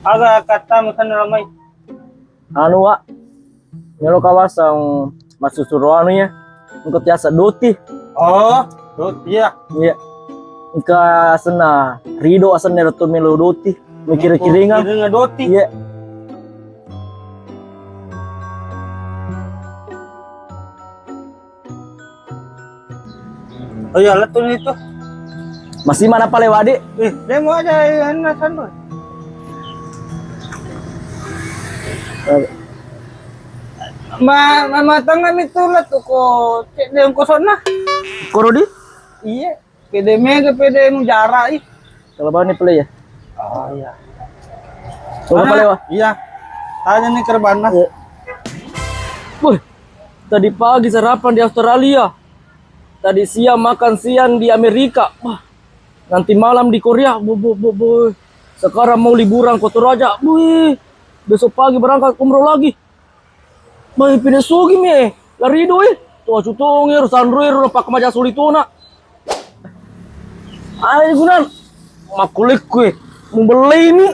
Aga kata makan ramai. Anu wa, melo kawasang masusuro anu ya, engkau tiasa doti. Oh, iya. Iya. Engka sena rido asan neroto melo doti, mikir-kiringa. Kiringa doti. Iya. Oh iya, letun itu. Masih mana pale wadi? Dia mau aja yang nasan. Matang itu lah tuh kok cek dia ko sana. Korodi? Iya, pede mega pede mujara ih. Kalau bawa nih play ya. Oh iya. Coba pale wa. Iya. Tanya nih kerbana. Iya. Wih, tadi pagi sarapan di Australia. Tadi siang makan siang di Amerika. Wah, nanti malam di Korea. Boy. Sekarang mau liburan ke Toraja. Wih, besok pagi berangkat umroh lagi. Mai pindah sugi me. Lari doi. Tuh cutongir sanruir pak maja sulitona. Ayo gunan. Makulik gue. Mau beli ini.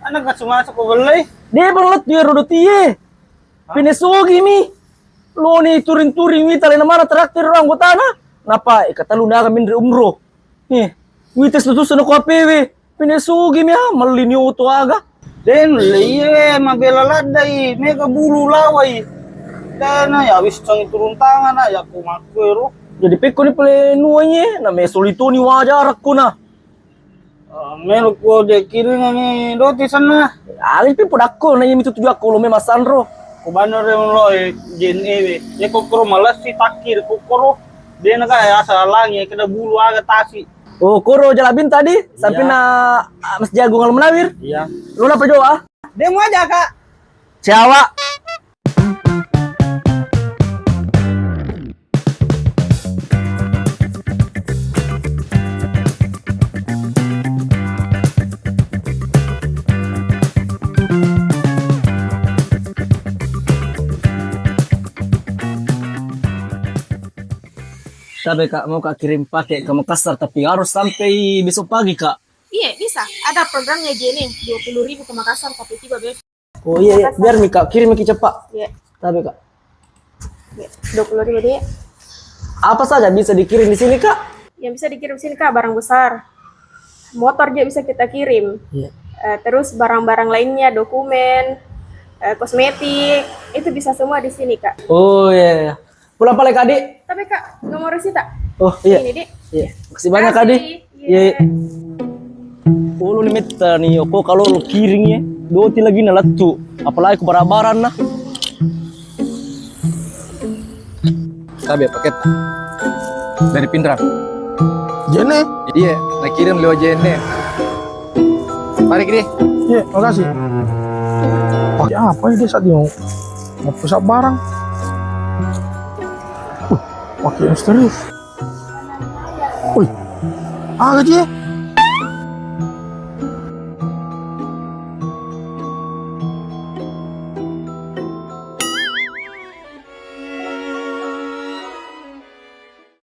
Anak gak cuma masuk beli. Dia berlet dia rodot iye. Pindah sugi mi. Lo nih turing-turing mi tali mana traktir orang gua tanah. Napa kata lu naga min umroh. Nih, wites tu sono ko PW. Pindah sugi mi ha malini uto aga. Den liye mabela ladai mega bulu lawai. Dana ya wis cang turun tangan ya ku makwero. Jadi peko ni pele nuanye na me solito ni wajar aku na. Melo ko de kiringa ni doti sana. Ali pi podakko na yemi tuju aku lo me masandro. Ko banner lo jen ewe. Ya kokoro malas si takir kokoro. Dia naga ya salangi kena bulu aga tasi. Oh, koro jalabin tadi sampai na Mas Jagung al menawir. Iya. Lu apa doa? Dia mau aja kak. Jawa. Tapi kak mau kak kirim pakai ke Makassar tapi harus sampai besok pagi kak. Iya bisa, ada programnya Jenny 20.000 ke Makassar tapi tiba besok. Oh iya, biar nih kak kirim ke cepat. Iya, Tapi kak, 20.000 dia. apa saja bisa dikirim di sini kak? Yang bisa dikirim sini kak barang besar, motor juga bisa kita kirim. Iya. Terus barang-barang lainnya, dokumen, kosmetik, itu bisa semua di sini kak. Oh iya. Pulang pale kak Dik. Tapi kak, nomor Sita. Oh iya. Ini dik. Iya. Makasih banyak kak Dik. Iya. Iya. Oh lu limit nih, kok kalau lu kiringnya doti lagi na latu, apalagi ke barabaran nah. Sabi paket dari Pindram. Jene. Iya, nak kirim lewat JNE. Mari kiri. Iya, makasih. Pakai apa ini saat dia mau pusat barang? Pakai misterius. Wih, aga dia.